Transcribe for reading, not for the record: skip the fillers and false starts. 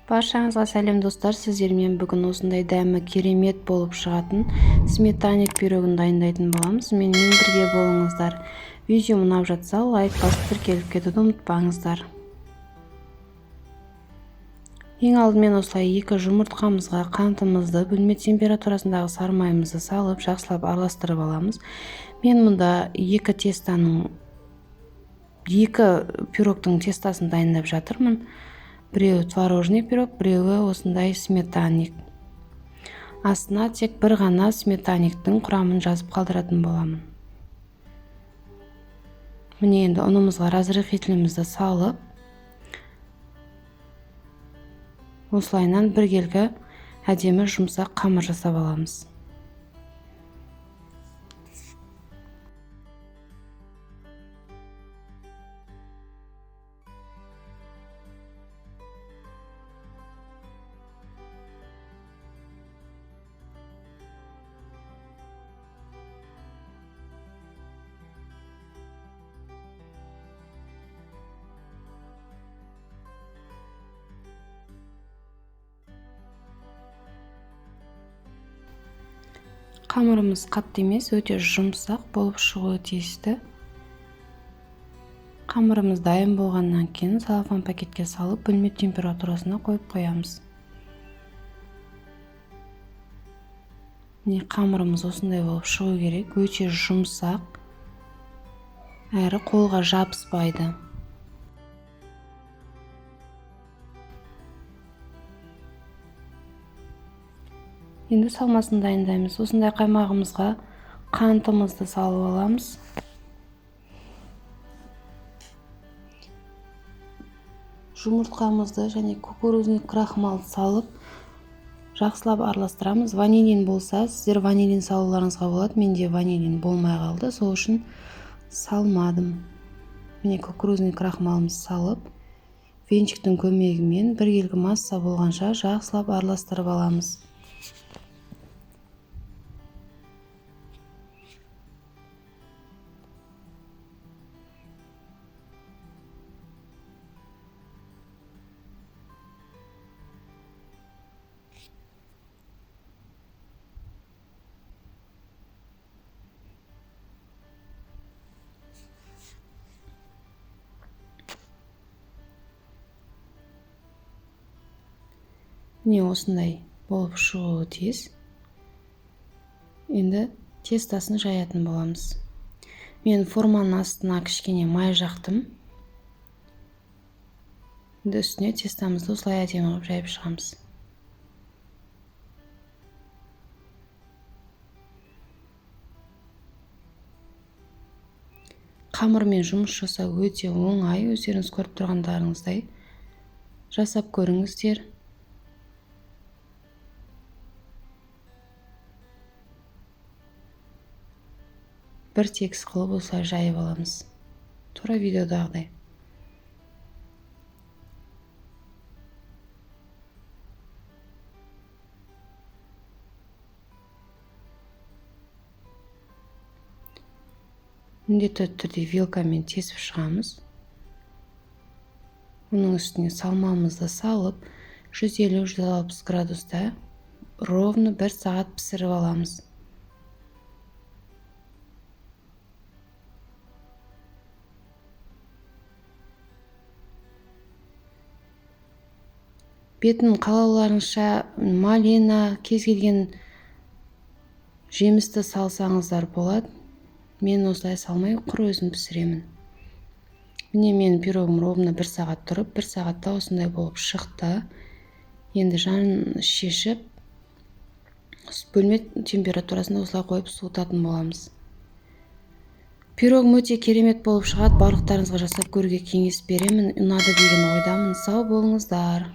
Баршаңызға сәлем достар, сіздермен бүгін осындай дәмі керемет болып шығатын сметанник пирогын дайындайтын боламыз. Менімен бірге болыңыздар. Видео ұнап жатса лайк басып тіркеліп кетуді ұмытпаңыздар. Ең алдымен осылай 2 жұмыртқамызға қантымызды, бөлме температурасындағы сармайымызды салып, жақсылап араластырып аламыз. Мен мұнда 2 пирогтың тестасын дайындап жатырмын. Біреуі творожный пирог, біреуі осындай сметанник. Астына тек бір ғана сметанниктің құрамын жазып қалдыратын боламын. Міне енді ұнымызға разрыхителімізді салып, осылайынан біркелкі әдемі жұмсақ қамыр жасап аламыз. Қамырымыз қатты емес, өте жұмсақ болып шығуы тиісті. Қамырымыз дайын болғаннан кейін целлофан пакетке салып, бөлме температурасына қойып қоямыз. Міне қамырымыз осындай болып шығу керек, өте жұмсақ, әрі қолға жабыспайды. Енді салмасын дайындаймыз. Осындай қаймағымызға қантымызды салып аламыз. Жұмыртқамызды және кукурузный крахмалды салып, жақсылап араластырамыз. Ванилин болса, сіздер ванилин салуларыңызға болады. Менде ванилин болмай қалды, сол үшін салмадым. Міне кукурузный крахмалымызды салып, венчиктің көмегімен біркелкі масса болғанша жақсылап араластырып аламыз. Міне осындай болып шығуы тиіс. Енді тестасын жаятын боламыз. Мен форманың астына кішкене май жақтым. Енді үстіне тестамызды осылай әдемі қылып жайып шығамыз. Қамырмен жұмыс жасау өте оңай, өздеріңіз көріп тұрғандарыңыздай жасап көріңіздер. Бір текіс қылып осылай жайып аламыз. Тура видеодағыдай. Міндетті түрде вилкамен тесіп шығамыз. Оның үстіне салмамызды салып, 150-160 градуста ровно 1 сағат пісіріп аламыз. Бетін қалауларыңызша малина, кез келген жемісті салсаңыздар болады. Мен осылай салмай, құр өзім пісіремін. Міне мен пирогым ровно 1 сағат тұрып, 1 сағатта осындай болып шықты. Енді жанын шешіп, бөлме температурасында осылай қойып суытатын боламыз. Пирогым өте керемет болып шығады. Барлықтарыңызға жасап көруге кеңес беремін. Ұнады деген ойдамын. Сау болыңыздар.